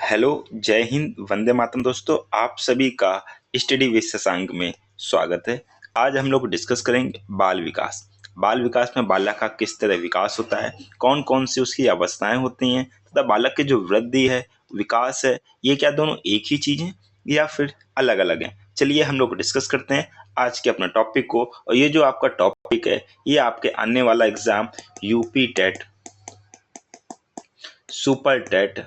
Hello, जय हिंद, वंदे मातरम दोस्तों। आप सभी का स्टडी विद शशांक में स्वागत है। आज हम लोग डिस्कस करेंगे बाल विकास। बाल विकास में बालक का किस तरह विकास होता है, कौन कौन सी उसकी अवस्थाएं होती हैं तथा बालक की जो वृद्धि है, विकास है, ये क्या दोनों एक ही चीज़ हैं या फिर अलग अलग हैं। चलिए हम लोग डिस्कस करते हैं आज के अपने टॉपिक को। और ये जो आपका टॉपिक है, ये आपके आने वाला exam UP TET, super TET,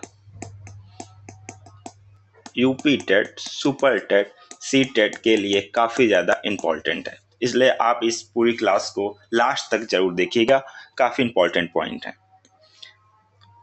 UP TET, super TET, C TET के लिए काफ़ी ज़्यादा इम्पोर्टेंट है। इसलिए आप इस पूरी क्लास को लास्ट तक जरूर देखिएगा, काफ़ी इम्पोर्टेंट पॉइंट है।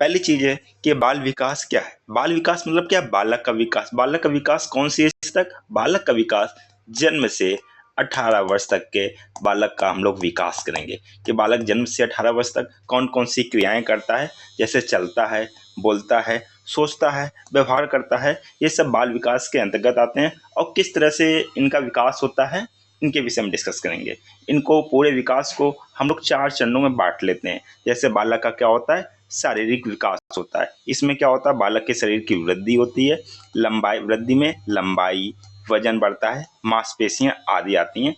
पहली चीज़ है कि बाल विकास क्या है। बाल विकास मतलब क्या? बालक का विकास। बालक का विकास कौन सी एज तक? बालक का विकास जन्म से 18 वर्ष तक के बालक का हम लोग विकास करेंगे कि बालक जन्म से 18 वर्ष तक कौन कौन सी क्रियाएं करता है, जैसे चलता है, बोलता है, सोचता है, व्यवहार करता है, ये सब बाल विकास के अंतर्गत आते हैं। और किस तरह से इनका विकास होता है, इनके विषय में डिस्कस करेंगे। इनको पूरे विकास को हम लोग 4 चरणों में बांट लेते हैं। जैसे बालक का क्या होता है? शारीरिक विकास होता है। इसमें क्या होता है? बालक के शरीर की वृद्धि होती है। लंबाई, वृद्धि में लंबाई, वजन बढ़ता है, मांसपेशियां आदि आती हैं।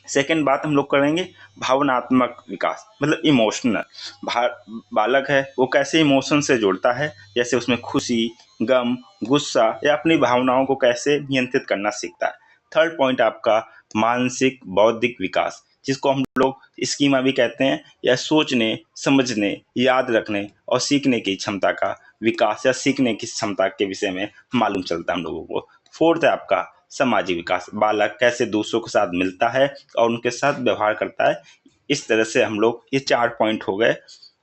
सेकेंड बात हम लोग करेंगे भावनात्मक विकास, मतलब इमोशनल। बालक है वो कैसे इमोशन से जुड़ता है, जैसे उसमें खुशी, गम, गुस्सा या अपनी भावनाओं को कैसे नियंत्रित करना सीखता है। थर्ड पॉइंट आपका मानसिक बौद्धिक विकास, जिसको हम लोग स्कीमा भी कहते हैं, या सोचने, समझने, याद रखने और सीखने की क्षमता का विकास या सीखने की क्षमता के विषय में मालूम चलता है हम लोगों को। फोर्थ है आपका सामाजिक विकास, बालक कैसे दूसरों के साथ मिलता है और उनके साथ व्यवहार करता है। इस तरह से हम लोग, ये 4 पॉइंट हो गए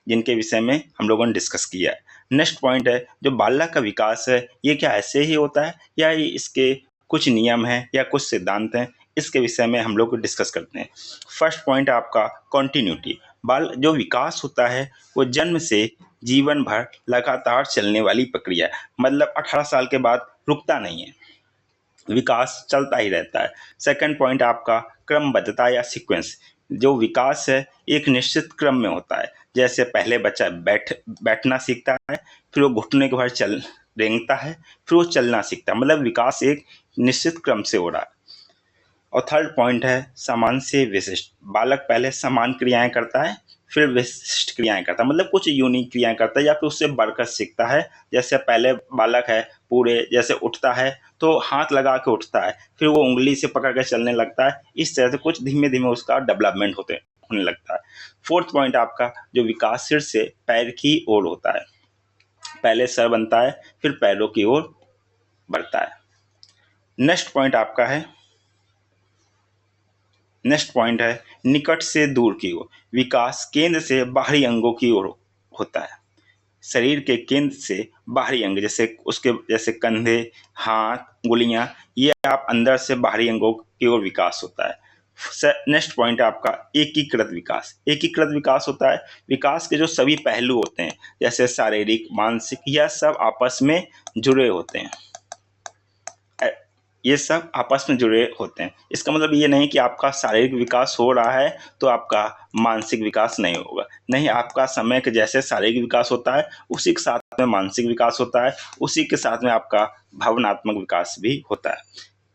जिनके विषय में हम लोगों ने डिस्कस किया है। नेक्स्ट पॉइंट है जो बालक का विकास है, ये क्या ऐसे ही होता है या ये इसके कुछ नियम हैं या कुछ सिद्धांत हैं, इसके विषय में हम लोग डिस्कस करते हैं। फर्स्ट पॉइंट आपका कॉन्टिन्यूटी। बाल जो विकास होता है वो जन्म से जीवन भर लगातार चलने वाली प्रक्रिया है, मतलब 18 साल के बाद रुकता नहीं है, विकास चलता ही रहता है। सेकंड पॉइंट आपका क्रमबद्धता या सीक्वेंस। जो विकास है एक निश्चित क्रम में होता है। जैसे पहले बच्चा बैठना सीखता है, फिर वो घुटने के भार चल रेंगता है, फिर वो चलना सीखता है, मतलब विकास एक निश्चित क्रम से हो रहा है। और थर्ड पॉइंट है समान से विशिष्ट। बालक पहले समान क्रियाएं करता है, फिर विशिष्ट क्रियाएं करता है, मतलब कुछ यूनिक क्रियाएं करता है या फिर उससे बढ़कर सीखता है। जैसे पहले बालक है पूरे, जैसे उठता है तो हाथ लगा के उठता है, फिर वो उंगली से पकड़ के चलने लगता है। इस तरह से कुछ धीमे धीमे उसका डेवलपमेंट होने लगता है। फोर्थ पॉइंट आपका जो विकास सिर से पैर की ओर होता है। पहले सर बनता है, फिर पैरों की ओर बढ़ता है। नेक्स्ट पॉइंट है निकट से दूर की ओर। विकास केंद्र से बाहरी अंगों की ओर होता है। शरीर के केंद्र से बाहरी अंग, जैसे कंधे, हाथ, उंगलियां, ये आप अंदर से बाहरी अंगों की ओर विकास होता है। नेक्स्ट पॉइंट आपका एकीकृत विकास। एकीकृत विकास होता है विकास के जो सभी पहलू होते हैं, जैसे शारीरिक, मानसिक, यह सब आपस में जुड़े होते हैं। ये सब आपस में जुड़े होते हैं। इसका मतलब ये नहीं कि आपका शारीरिक विकास हो रहा है तो आपका मानसिक विकास नहीं होगा। नहीं, आपका समय के जैसे शारीरिक विकास होता है उसी के साथ में मानसिक विकास होता है, उसी के साथ में आपका भावनात्मक विकास भी होता है।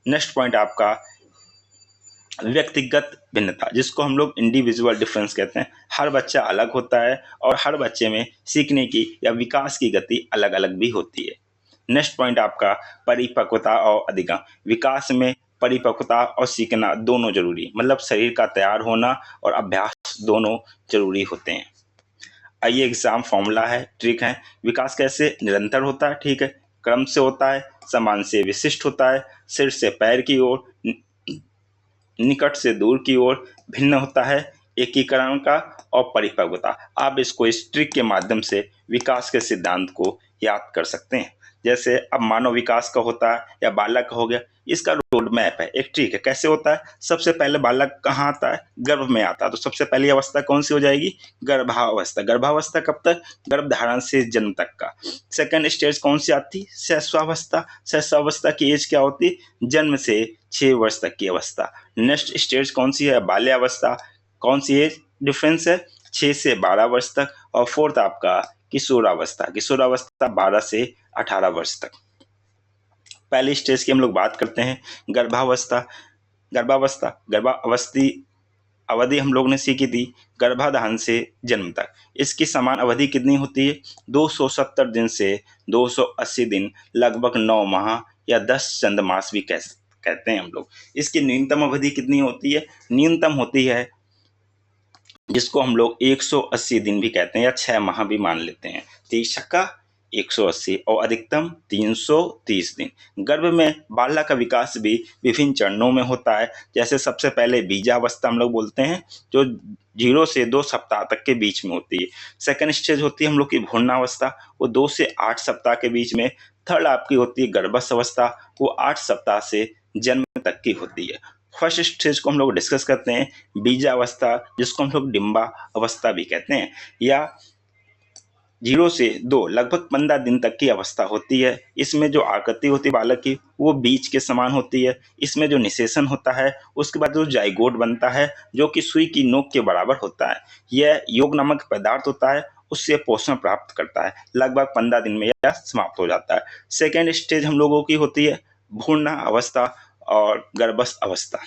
नेक्स्ट पॉइंट आपका व्यक्तिगत भिन्नता, जिसको हम लोग इंडिविजुअल डिफरेंस कहते हैं। हर बच्चा अलग होता है और हर बच्चे में सीखने की या विकास की गति अलग अलग भी होती है। नेक्स्ट पॉइंट आपका परिपक्वता और अधिगम। विकास में परिपक्वता और सीखना दोनों जरूरी है, मतलब शरीर का तैयार होना और अभ्यास दोनों जरूरी होते हैं। आइए एग्जाम फॉर्मूला है, ट्रिक है। विकास कैसे निरंतर होता है, ठीक है, क्रम से होता है, समान से विशिष्ट होता है, सिर से पैर की ओर, निकट से दूर की ओर, भिन्न होता है, एकीकरण का और परिपक्वता। आप इसको इस ट्रिक के माध्यम से विकास के सिद्धांत को याद कर सकते हैं। जैसे अब मानव विकास का होता है या बालक का हो गया, इसका रोड मैप है, एक ट्रिक है। कैसे होता है? सबसे पहले बालक कहाँ आता है? गर्भ में आता है। तो सबसे पहली अवस्था कौन सी हो जाएगी? गर्भावस्था। गर्भावस्था कब तक? गर्भ धारण से जन्म तक का। सेकंड स्टेज कौन सी आती? शैशवावस्था। शैशवावस्था की एज क्या होती? जन्म से 6 वर्ष तक की अवस्था। नेक्स्ट स्टेज कौन सी है? बाल्यावस्था। कौन सी एज डिफरेंस है? 6 से 12 वर्ष तक। और फोर्थ आपका किशोरावस्था, किशोरावस्था 12 से 18 वर्ष तक। पहली स्टेज की हम लोग बात करते हैं गर्भावस्था। गर्भावस्थी अवधि हम लोग ने सीखी थी गर्भाधान से जन्म तक। इसकी समान अवधि कितनी होती है? 270 दिन से 280 दिन, लगभग 9 माह या 10 चंद मास भी कहते हैं हम लोग। इसकी न्यूनतम अवधि कितनी होती है? न्यूनतम होती है जिसको हम लोग 180 दिन भी कहते हैं या 6 माह भी मान लेते हैं। 30 छक्का 180 और अधिकतम 330 दिन। गर्भ में बालक का विकास भी विभिन्न चरणों में होता है। जैसे सबसे पहले बीजावस्था हम लोग बोलते हैं, जो 0 से 2 सप्ताह तक के बीच में होती है। सेकंड स्टेज होती है हम लोग की भ्रूणावस्था, वो 2 से 8 सप्ताह के बीच में। थर्ड आपकी होती है गर्भावस्था, वो 8 सप्ताह से जन्म तक की होती है। फर्स्ट स्टेज को हम लोग डिस्कस करते हैं बीजावस्था, जिसको हम लोग डिंबा अवस्था भी कहते हैं, या 0 से 2 लगभग 15 दिन तक की अवस्था होती है। इसमें जो आकृति होती है बालक की वो बीज के समान होती है। इसमें जो निषेचन होता है उसके बाद जो जाइगोट बनता है जो कि सुई की नोक के बराबर होता है। यह योग नामक पदार्थ होता है, उससे पोषण प्राप्त करता है। लगभग 15 दिन में यह समाप्त हो जाता है। सेकेंड स्टेज हम लोगों की होती है भ्रूण अवस्था और गर्भस्थ अवस्था।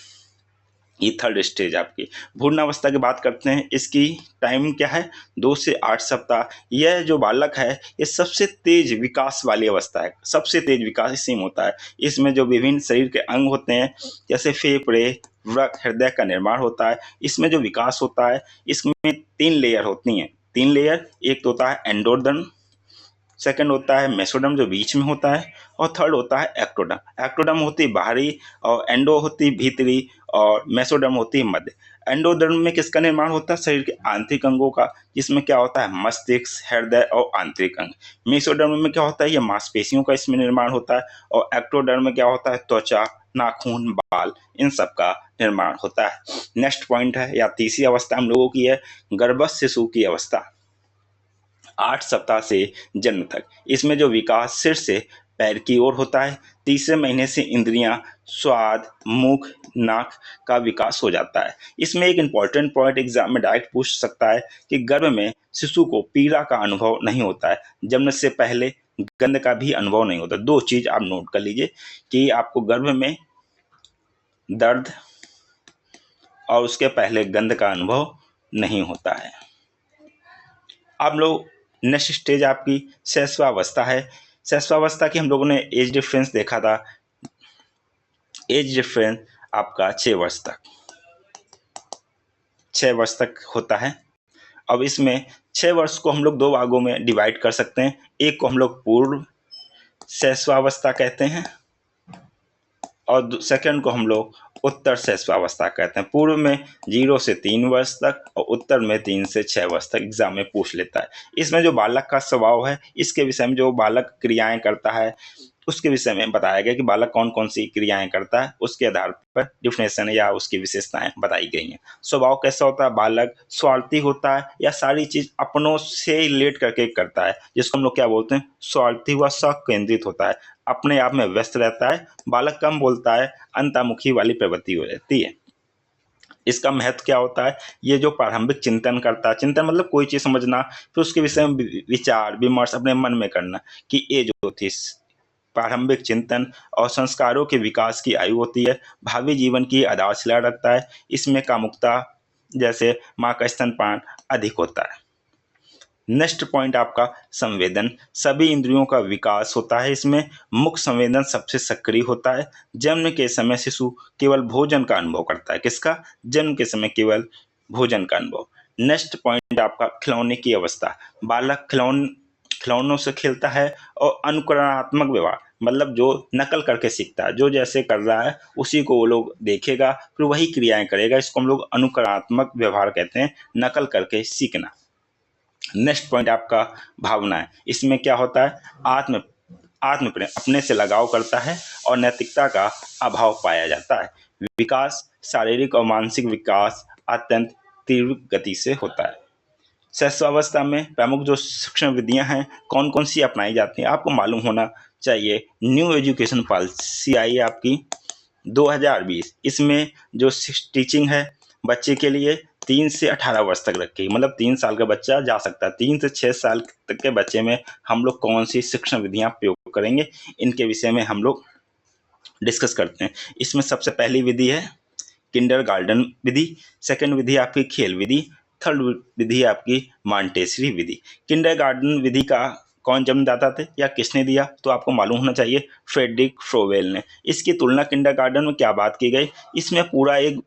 ये थर्ड स्टेज आपकी भ्रूणावस्था की बात करते हैं। इसकी टाइम क्या है? 2 से 8 सप्ताह। यह जो बालक है ये सबसे तेज विकास वाली अवस्था है, सबसे तेज विकास इसी में होता है। इसमें जो विभिन्न शरीर के अंग होते हैं जैसे फेफड़े, वृक्क, हृदय का निर्माण होता है। इसमें जो विकास होता है इसमें 3 लेयर होती हैं। 3 लेयर, एक तो होता है एंडोडर्म, सेकंड होता है मेसोडर्म जो बीच में होता है, और थर्ड होता है एक्टोडर्म। एक्टोडर्म होती है बाहरी और एंडो होती है भीतरी और मेसोडर्म होती है मध्य। एंडोडर्म में किसका निर्माण होता है? शरीर के आंतरिक अंगों का, जिसमें क्या होता है मस्तिष्क, हृदय और आंतरिक अंग। मेसोडर्म में क्या होता है? ये मांसपेशियों का इसमें निर्माण होता है। और एक्टोडर्म में क्या होता है? त्वचा, नाखून, बाल, इन सब का निर्माण होता है। नेक्स्ट पॉइंट है या तीसरी अवस्था हम लोगों की है गर्भस्थ शिशु की अवस्था, 8 सप्ताह से जन्म तक। इसमें जो विकास सिर से पैर की ओर होता है। तीसरे महीने से इंद्रियां, स्वाद, मुख, नाक का विकास हो जाता है। इसमें एक इंपॉर्टेंट पॉइंट एग्जाम में डायरेक्ट पूछ सकता है कि गर्भ में शिशु को पीड़ा का अनुभव नहीं होता है, जन्म से पहले गंध का भी अनुभव नहीं होता। 2 चीज आप नोट कर लीजिए कि आपको गर्भ में दर्द और उसके पहले गंध का अनुभव नहीं होता है। आप लोग नेक्स्ट स्टेज आपकी शैशवावस्था है। शैशवावस्था की हम लोगों ने एज डिफरेंस देखा था। एज डिफरेंस आपका 6 वर्ष तक, 6 वर्ष तक होता है। अब इसमें 6 वर्ष को हम लोग 2 भागों में डिवाइड कर सकते हैं। एक को हम लोग पूर्व शैशवावस्था कहते हैं और सेकंड को हम लोग उत्तर शैशवावस्था कहते हैं। पूर्व में 0 से 3 वर्ष तक और उत्तर में 3 से 6 वर्ष तक एग्जाम में पूछ लेता है। इसमें जो बालक का स्वभाव है इसके विषय में, जो बालक क्रियाएं करता है उसके विषय में बताया गया कि बालक कौन कौन सी क्रियाएं करता है, उसके आधार पर डिफिनेशन या उसकी विशेषताएं बताई गई हैं। स्वभाव कैसा होता है? बालक स्वार्थी होता है या सारी चीज अपनों से रिलेट करके करता है, जिसको हम लोग क्या बोलते हैं? स्वार्थी व स्व केंद्रित होता है, अपने आप में व्यस्त रहता है। बालक कम बोलता है, अंतर्मुखी वाली प्रवृत्ति हो रहती है। इसका महत्व क्या होता है? ये जो प्रारंभिक चिंतन करता है, चिंतन मतलब कोई चीज समझना, फिर उसके विषय में विचार विमर्श अपने मन में करना, कि ये जो थी प्रारंभिक चिंतन और संस्कारों के विकास की आयु होती है। भावी जीवन की आधारशिला रखता है। इसमें कामुकता जैसे माँ का स्तनपान अधिक होता है। नेक्स्ट पॉइंट आपका संवेदन, सभी इंद्रियों का विकास होता है। इसमें मुख्य संवेदन सबसे सक्रिय होता है। जन्म के समय शिशु केवल भोजन का अनुभव करता है। किसका? जन्म के समय केवल भोजन का अनुभव। नेक्स्ट पॉइंट आपका खिलौने की अवस्था, बालक खिलौनों से खेलता है और अनुकरणात्मक व्यवहार, मतलब जो नकल करके सीखता है, जो जैसे कर रहा है उसी को वो लोग देखेगा फिर वही क्रियाएं करेगा। इसको हम लोग अनुकरणात्मक व्यवहार कहते हैं, नकल करके सीखना। नेक्स्ट पॉइंट आपका भावना है। इसमें क्या होता है? आत्म प्रेम, अपने से लगाव करता है और नैतिकता का अभाव पाया जाता है। विकास, शारीरिक और मानसिक विकास अत्यंत तीव्र गति से होता है। शैशवावस्था में प्रमुख जो शिक्षण विधियां हैं कौन कौन सी अपनाई जाती हैं आपको मालूम होना चाहिए। न्यू एजुकेशन पॉलिसी आई है आपकी 2020। इसमें जो टीचिंग है बच्चे के लिए 3 से 18 वर्ष तक रखी, मतलब 3 साल का बच्चा जा सकता है। 3 से 6 साल तक के बच्चे में हम लोग कौन सी शिक्षण विधियां प्रयोग करेंगे, इनके विषय में हम लोग डिस्कस करते हैं। इसमें सबसे पहली विधि है किंडरगार्टन विधि, सेकंड विधि आपकी खेल विधि, थर्ड विधि आपकी मॉन्टेसरी विधि। किंडरगार्टन विधि का कौन जन्मदाता थे या किसने दिया, तो आपको मालूम होना चाहिए फ्रेडरिक फ्रोवेल ने। इसकी तुलना किंडरगार्टन में क्या बात की गई, इसमें पूरा एक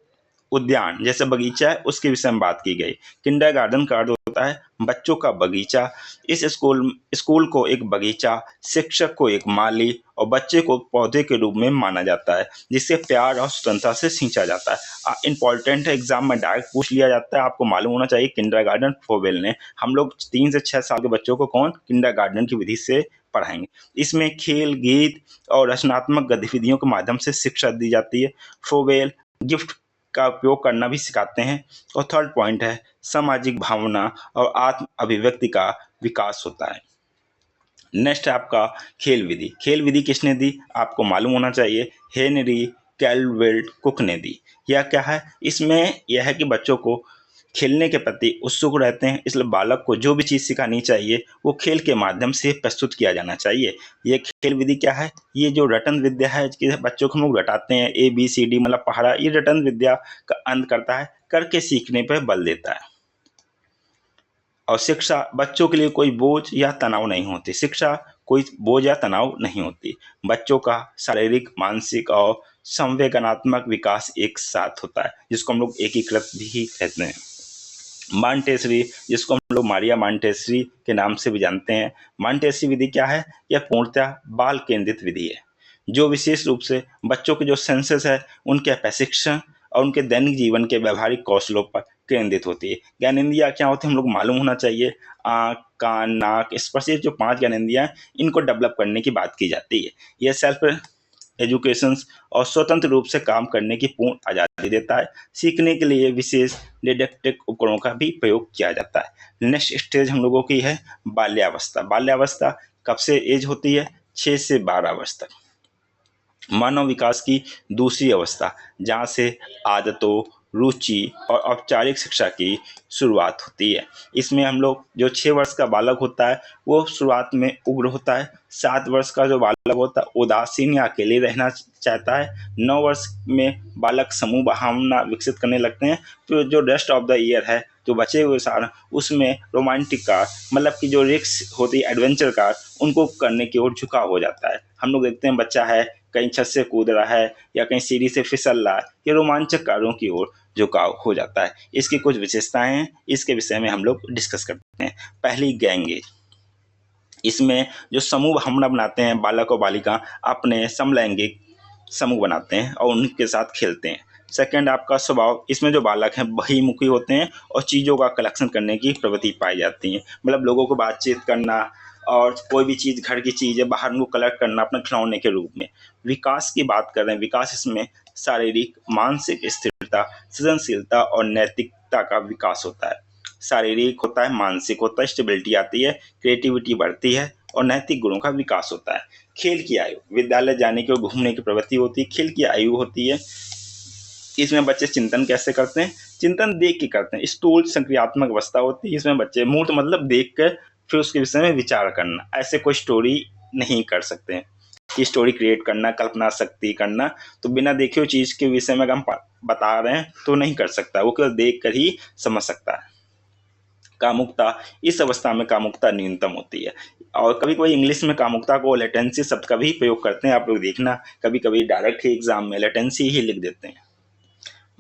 उद्यान जैसे बगीचा है उसके विषय में बात की गई। किंडरगार्टन का अर्थ होता है बच्चों का बगीचा। इस स्कूल को एक बगीचा, शिक्षक को एक माली और बच्चे को पौधे के रूप में माना जाता है, जिससे प्यार और स्वतंत्रता से सींचा जाता है। इंपॉर्टेंट है, एग्जाम में डायरेक्ट पूछ लिया जाता है, आपको मालूम होना चाहिए किंडरगार्टन फ्रोवेल ने। हम लोग 3 से 6 साल के बच्चों को कौन किंडरगार्टन की विधि से पढ़ाएंगे। इसमें खेल, गीत और रचनात्मक गतिविधियों के माध्यम से शिक्षा दी जाती है। फ्रोवेल गिफ्ट का उपयोग करना भी सिखाते हैं। और थर्ड पॉइंट है सामाजिक भावना और आत्म अभिव्यक्ति का विकास होता है। नेक्स्ट है आपका खेल विधि। खेल विधि किसने दी, आपको मालूम होना चाहिए हेनरी कैलवेल्ट कुक ने दी। यह क्या है, इसमें यह है कि बच्चों को खेलने के प्रति उत्सुक रहते हैं, इसलिए बालक को जो भी चीज़ सिखानी चाहिए वो खेल के माध्यम से प्रस्तुत किया जाना चाहिए। ये खेल विधि क्या है, ये जो रटन विद्या है कि बच्चों को हम लोग रटाते हैं ABCD मतलब पहाड़ा, ये रटन विद्या का अंत करता है, करके सीखने पर बल देता है। और शिक्षा बच्चों के लिए कोई बोझ या तनाव नहीं होती, शिक्षा कोई बोझ या तनाव नहीं होती। बच्चों का शारीरिक, मानसिक और संवेदनात्मक विकास एक साथ होता है, जिसको हम लोग एकीकृत भी कहते हैं। मॉन्टेसरी, जिसको हम लोग मारिया मॉन्टेसरी के नाम से भी जानते हैं। मॉन्टेसरी विधि क्या है, यह पूर्णतः बाल केंद्रित विधि है, जो विशेष रूप से बच्चों के जो सेंसेस है उनके प्रशिक्षण और उनके दैनिक जीवन के व्यवहारिक कौशलों पर केंद्रित होती है। ज्ञानेंद्रियाँ क्या होती है, हम लोग मालूम होना चाहिए, आँख, कान, नाक, स्पर्श, जो 5 ज्ञानेंद्रियाँ इनको डेवलप करने की बात की जाती है। यह सेल्फ एजुकेशन और स्वतंत्र रूप से काम करने की पूर्ण आज़ादी देता है। सीखने के लिए विशेष डिडक्टिक उपकरणों का भी प्रयोग किया जाता है। नेक्स्ट स्टेज हम लोगों की है बाल्यावस्था। बाल्यावस्था कब से एज होती है, 6 से 12 वर्ष तक। मानव विकास की दूसरी अवस्था, जहाँ से आदतों, रुचि और औपचारिक शिक्षा की शुरुआत होती है। इसमें हम लोग जो 6 वर्ष का बालक होता है वो शुरुआत में उग्र होता है। 7 वर्ष का जो बालक होता है उदासीन या अकेले रहना चाहता है। 9 वर्ष में बालक समूह भावना विकसित करने लगते हैं। तो जो रेस्ट ऑफ द ईयर है, जो बचे हुए साल, उसमें रोमांटिक कार मतलब कि जो रिक्स होती है, एडवेंचर कार, उनको करने की ओर झुकाव हो जाता है। हम लोग देखते हैं बच्चा है कहीं छत से कूद रहा है या कहीं सीढ़ी से फिसल रहा है, ये रोमांचक कार्यों की ओर झुकाव हो जाता है। इसकी कुछ विशेषताएं हैं, इसके विषय में हम लोग डिस्कस करते हैं। पहली गैंगेज, इसमें जो समूह भावना बनाते हैं, बालक और बालिका अपने समलैंगिक समूह बनाते हैं और उनके साथ खेलते हैं। सेकंड आपका स्वभाव, इसमें जो बालक हैं बहिर्मुखी होते हैं और चीज़ों का कलेक्शन करने की प्रवृत्ति पाई जाती है, मतलब लोगों को बातचीत करना और कोई भी चीज़, घर की चीज़ें बाहर उनको कलेक्ट करना अपने खिलौने के रूप में। विकास की बात कर रहे हैं, विकास इसमें शारीरिक, मानसिक स्थिरता, सृजनशीलता और नैतिकता का विकास होता है। शारीरिक होता है, मानसिक होता है, स्टेबिलिटी आती है, क्रिएटिविटी बढ़ती है और नैतिक गुणों का विकास होता है। खेल की आयु, विद्यालय जाने की और घूमने की प्रवृत्ति होती है। खेल की आयु होती है, इसमें बच्चे चिंतन कैसे करते हैं, चिंतन देख के करते हैं। स्थूल संक्रियात्मक अवस्था होती है, इसमें बच्चे मूर्त मतलब देख कर फिर उसके विषय में विचार करना, ऐसे कोई स्टोरी नहीं कर सकते हैं कि स्टोरी क्रिएट करना, कल्पना शक्ति करना, तो बिना देखे हुए चीज़ के विषय में अगर हम बता रहे हैं तो नहीं कर सकता, वो केवल देख कर ही समझ सकता है। कामुकता, इस अवस्था में कामुकता न्यूनतम होती है। और कभी कभी इंग्लिश में कामुकता को लेटेंसी शब्द का भी प्रयोग करते हैं, आप लोग देखना कभी कभी डायरेक्ट ही एग्जाम में लेटेंसी ही लिख देते हैं।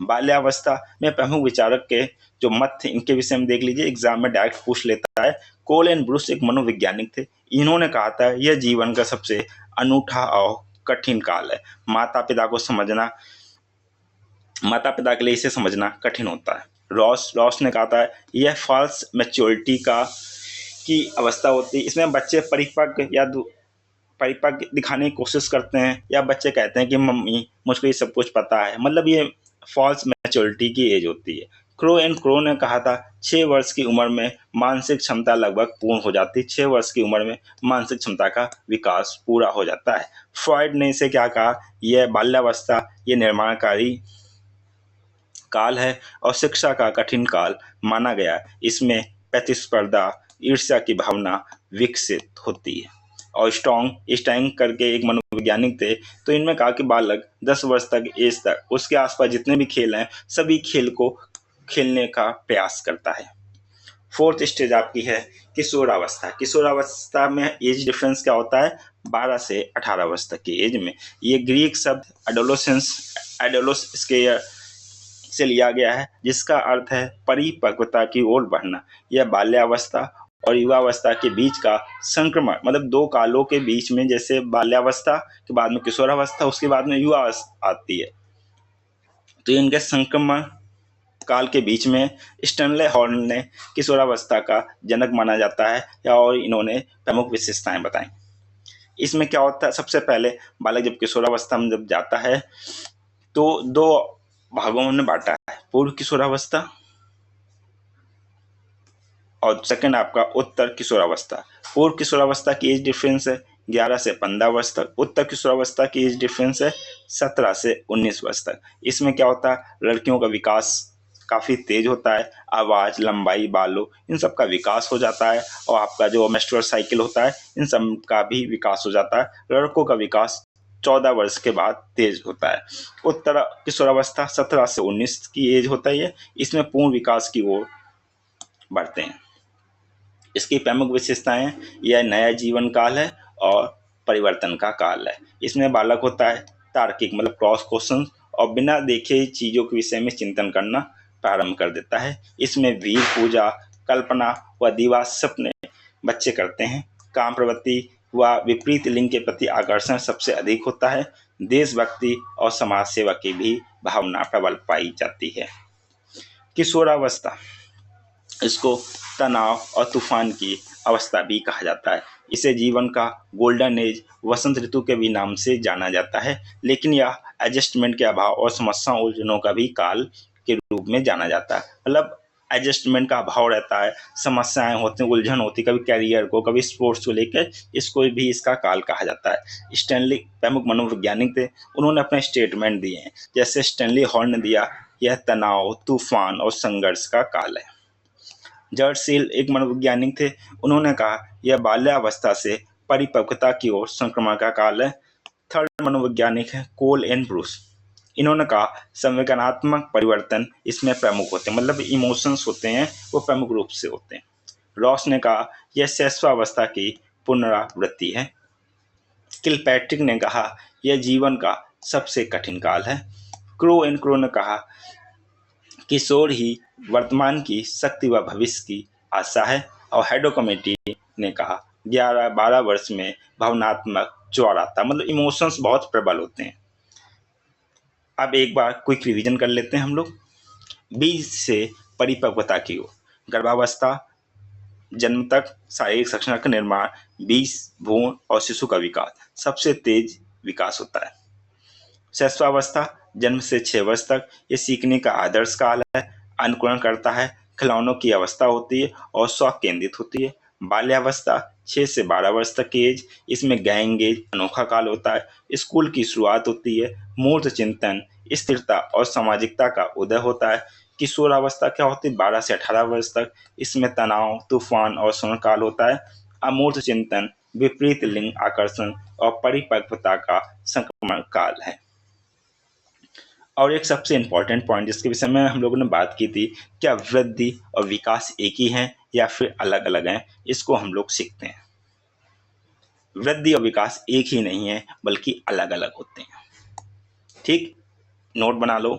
बाल्यावस्था में प्रमुख विचारक के जो मत थे इनके विषय में देख लीजिए, एग्जाम में डायरेक्ट पूछ लेता है। कोल एंड ब्रूस एक मनोवैज्ञानिक थे, इन्होंने कहा था यह जीवन का सबसे अनूठा और कठिन काल है। माता पिता के लिए इसे समझना कठिन होता है। रॉस ने कहा था यह फॉल्स मैच्योरिटी की अवस्था होती है, इसमें बच्चे परिपक्व दिखाने की कोशिश करते हैं या बच्चे कहते हैं कि मम्मी मुझको ये सब कुछ पता है, मतलब ये फॉल्स मैच्योरिटी की एज होती है। क्रो ने कहा था 6 वर्ष की उम्र में मानसिक क्षमता लगभग पूर्ण हो जाती है, 6 वर्ष की उम्र में मानसिक क्षमता का विकास पूरा हो जाता है। फ्रॉइड ने इसे क्या कहा, यह बाल्यावस्था, ये निर्माणकारी काल है और शिक्षा का कठिन काल माना गया। इसमें प्रतिस्पर्धा, ईर्ष्या की भावना विकसित होती है। और स्टैंग करके एक मनोवैज्ञानिक थे, तो इनमें कहा कि बालक 10 वर्ष तक एज तक उसके आसपास जितने भी खेल हैं सभी खेल को खेलने का प्रयास करता है। फोर्थ स्टेज आपकी है किशोरावस्था। किशोरावस्था में एज डिफरेंस क्या होता है? 12 से 18 वर्ष तक की एज में। ये ग्रीक शब्द एडोलोस से लिया गया है, जिसका अर्थ है परिपक्वता की ओर बढ़ना। यह बाल्यावस्था और युवावस्था के बीच का संक्रमण, मतलब दो कालों के बीच में, जैसे बाल्यावस्था के बाद में किशोरावस्था, उसके बाद में युवावस्था आती है, तो इनके संक्रमण काल के बीच में स्टैनले हॉर्न ने किशोरावस्था का जनक माना जाता है और इन्होंने प्रमुख विशेषताएं बताई। इसमें क्या होता है? सबसे पहले बालक जब किशोरावस्था में जब जाता है तो दो भागों में बांटा है, पूर्व किशोरावस्था और सेकंड आपका उत्तर किशोरावस्था। पूर्व किशोरावस्था की एज डिफरेंस है 11 से 15 वर्ष तक। उत्तर किशोरावस्था की एज डिफरेंस है 17 से 19 वर्ष तक। इसमें क्या होता है? लड़कियों का विकास काफ़ी तेज होता है, आवाज़, लंबाई, बालों, इन सब का विकास हो जाता है और आपका जो मेंस्ट्रुअल साइकिल होता है इन सब का भी विकास हो जाता है। लड़कों का विकास 14 वर्ष के बाद तेज होता है। उत्तर किशोरावस्था 17 से 19 की एज होता है, इसमें पूर्ण विकास की ओर बढ़ते हैं। इसकी प्रमुख विशेषताएं, यह नया जीवन काल है और परिवर्तन का काल है। इसमें बालक होता है तार्किक, मतलब क्रॉस क्वेश्चन, और बिना देखे चीज़ों के विषय में चिंतन करना प्रारंभ कर देता है। इसमें वीर पूजा, कल्पना व दिवास सपने बच्चे करते हैं। काम प्रवृत्ति व विपरीत लिंग के प्रति आकर्षण सबसे अधिक होता है। देशभक्ति और समाज सेवा की भी भावना प्रबल पाई जाती है। किशोरावस्था, इसको तनाव और तूफान की अवस्था भी कहा जाता है। इसे जीवन का गोल्डन एज, वसंत ऋतु के भी नाम से जाना जाता है, लेकिन यह एडजस्टमेंट के अभाव और समस्या उलझनों का भी काल के रूप में जाना जाता है। मतलब एडजस्टमेंट का अभाव रहता है, समस्याएं होती हैं, उलझन होती है, कभी कैरियर को, कभी स्पोर्ट्स को लेकर, इसको भी इसका काल कहा जाता है। स्टैनली प्रमुख मनोवैज्ञानिक थे, उन्होंने अपने स्टेटमेंट दिए हैं। जैसे स्टैनली हॉर्न ने दिया, यह तनाव, तूफान और संघर्ष का काल है। जॉर्ज सील एक मनोवैज्ञानिक थे, उन्होंने कहा यह बाल्यावस्था से परिपक्वता की ओर संक्रमण का काल है। थर्ड मनोवैज्ञानिक है कोल एंड ब्रूस, इन्होंने कहा संवेदनात्मक परिवर्तन इसमें प्रमुख होते हैं, मतलब इमोशंस होते हैं वो प्रमुख रूप से होते हैं। रॉस ने कहा यह शैशवावस्था की पुनरावृत्ति है। किलपैट्रिक ने कहा यह जीवन का सबसे कठिन काल है। क्रो ने कहा किशोर ही वर्तमान की शक्ति व भविष्य की आशा है। और हेडो कमेटी ने कहा 11-12 वर्ष में भावनात्मक ज्वार आता, मतलब इमोशंस बहुत प्रबल होते हैं। अब एक बार क्विक रिवीजन कर लेते हैं हम लोग। बीज से परिपक्वता की ओर, गर्भावस्था, जन्म तक शारीरिक संरचना का निर्माण, बीज, भ्रूण और शिशु का विकास, सबसे तेज विकास होता है। शैशवावस्था, जन्म से 6 वर्ष तक, ये सीखने का आदर्श काल है, अनुकरण करता है, खिलौनों की अवस्था होती है और शौक केंद्रित होती है। बाल्यावस्था 6 से 12 वर्ष तक की एज, इसमें गैंग एज, अनोखा काल होता है, स्कूल की शुरुआत होती है, मूर्त चिंतन, स्थिरता और सामाजिकता का उदय होता है। किशोरावस्था क्या होती है? 12 से 18 वर्ष तक, इसमें तनाव, तूफान और स्वर्णकाल होता है। अमूर्त चिंतन, विपरीत लिंग आकर्षण और परिपक्वता का संक्रमण काल है। और एक सबसे इम्पॉर्टेंट पॉइंट जिसके विषय में हम लोगों ने बात की थी, क्या वृद्धि और विकास एक ही हैं या फिर अलग अलग हैं, इसको हम लोग सीखते हैं। वृद्धि और विकास एक ही नहीं है बल्कि अलग अलग होते हैं। ठीक, नोट बना लो,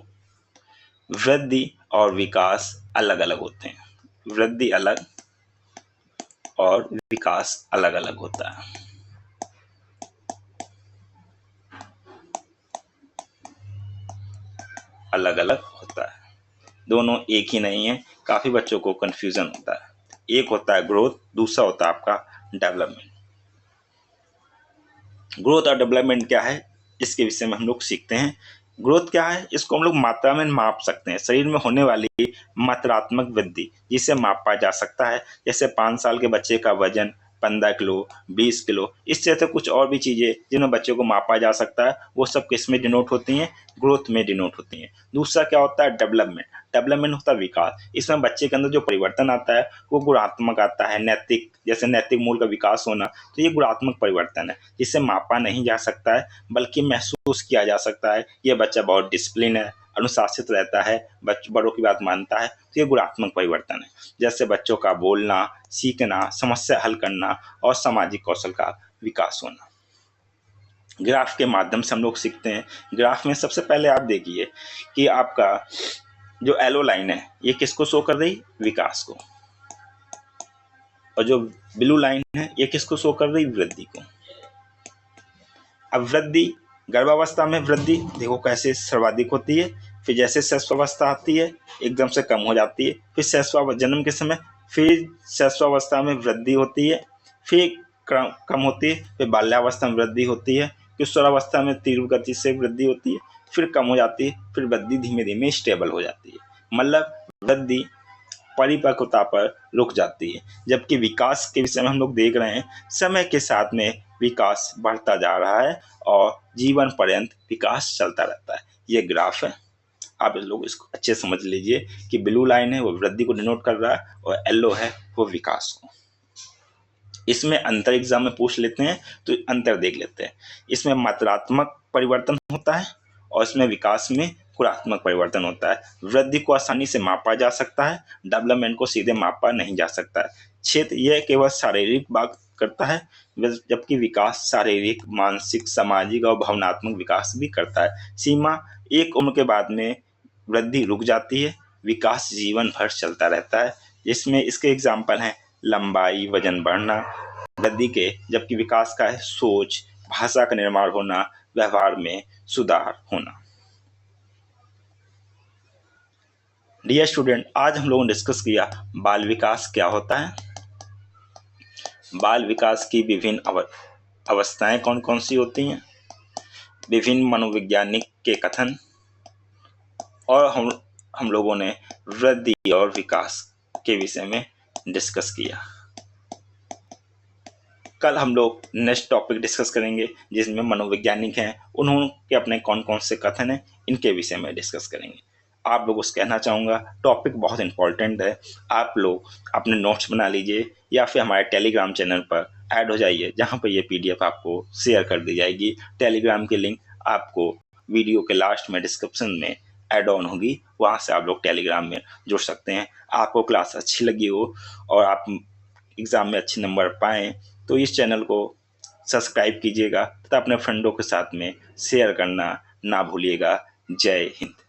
वृद्धि और विकास अलग अलग होते हैं। वृद्धि अलग और विकास अलग अलग होता है। अलग अलग होता है, दोनों एक ही नहीं है। काफ़ी बच्चों को कन्फ्यूज़न होता है। एक होता है ग्रोथ, दूसरा होता है आपका डेवलपमेंट। ग्रोथ और डेवलपमेंट क्या है, इसके विषय में हम लोग सीखते हैं। ग्रोथ क्या है, इसको हम लोग मात्रा में माप सकते हैं, शरीर में होने वाली मात्रात्मक वृद्धि जिसे मापा जा सकता है। जैसे 5 साल के बच्चे का वजन 15 किलो, 20 किलो, इस तरह से कुछ और भी चीज़ें जिनमें बच्चों को मापा जा सकता है, वो सब किस में डिनोट होती हैं? ग्रोथ में डिनोट होती हैं। दूसरा क्या होता है? डेवलपमेंट। डेवलपमेंट होता है विकास। इसमें बच्चे के अंदर जो परिवर्तन आता है वो गुणात्मक आता है, नैतिक, जैसे नैतिक मूल्य का विकास होना, तो ये गुणात्मक परिवर्तन है जिसे मापा नहीं जा सकता है बल्कि महसूस किया जा सकता है। ये बच्चा बहुत डिसिप्लिन है, अनुशासित रहता है, बड़ों की बात मानता है, तो ये गुणात्मक परिवर्तन है। जैसे बच्चों का बोलना, सीखना, समस्या हल करना और सामाजिक कौशल का विकास होना। ग्राफ के माध्यम से हम लोग सीखते हैं। ग्राफ में सबसे पहले आप देखिए कि आपका जो एलो लाइन है ये किसको शो कर रही? विकास को। और जो ब्लू लाइन है ये किसको शो कर रही? वृद्धि को। अब वृद्धि, गर्भावस्था में वृद्धि देखो कैसे सर्वाधिक होती है, फिर जैसे शैशवावस्था आती है एकदम से कम हो जाती है, फिर जन्म के समय फिर शैशवावस्था में वृद्धि होती है, फिर कम होती है, फिर बाल्यावस्था में वृद्धि होती है, किशोरावस्था में तीव्र गति से वृद्धि होती है, फिर कम हो जाती है, फिर वृद्धि धीमे धीमे स्टेबल हो जाती है। मतलब वृद्धि परिपक्वता पर रुक जाती है। जबकि विकास के विषय में हम लोग देख रहे हैं समय के साथ में विकास बढ़ता जा रहा है और जीवन पर्यंत विकास चलता रहता है। ये ग्राफ है, आप लोग इसको अच्छे समझ लीजिए कि ब्लू लाइन है वो वृद्धि को डिनोट कर रहा है और येलो है वो विकास को। इसमें अंतर एग्जाम में पूछ लेते हैं तो अंतर देख लेते हैं। इसमें मात्रात्मक परिवर्तन होता है और इसमें विकास में गुणात्मक परिवर्तन होता है। वृद्धि को आसानी से मापा जा सकता है, डेवलपमेंट को सीधे मापा नहीं जा सकता है। क्षेत्र यह केवल शारीरिक बात करता है, जबकि विकास शारीरिक, मानसिक, सामाजिक और भावनात्मक विकास भी करता है। सीमा, एक उम्र के बाद में वृद्धि रुक जाती है, विकास जीवन भर चलता रहता है। इसमें इसके एग्जाम्पल हैं लंबाई, वजन बढ़ना, वृद्धि के, जबकि विकास का है सोच, भाषा का निर्माण होना, व्यवहार में सुधार होना। डियर स्टूडेंट, आज हम लोगों ने डिस्कस किया बाल विकास क्या होता है, बाल विकास की विभिन्न अवस्थाएं कौन कौन सी होती हैं, विभिन्न मनोवैज्ञानिक के कथन, और हम लोगों ने वृद्धि और विकास के विषय में डिस्कस किया। कल हम लोग नेक्स्ट टॉपिक डिस्कस करेंगे जिसमें मनोवैज्ञानिक हैं, उन्होंने अपने कौन कौन से कथन हैं इनके विषय में डिस्कस करेंगे। आप लोगों से कहना चाहूँगा टॉपिक बहुत इंपॉर्टेंट है, आप लोग अपने नोट्स बना लीजिए या फिर हमारे टेलीग्राम चैनल पर ऐड हो जाइए जहाँ पर ये PDF आपको शेयर कर दी जाएगी। टेलीग्राम की लिंक आपको वीडियो के लास्ट में डिस्क्रिप्शन में ऐड ऑन होगी, वहाँ से आप लोग टेलीग्राम में जुड़ सकते हैं। आपको क्लास अच्छी लगी हो और आप एग्ज़ाम में अच्छे नंबर पाएँ तो इस चैनल को सब्सक्राइब कीजिएगा तथा अपने फ्रेंडों के साथ में शेयर करना ना भूलिएगा। जय हिंद।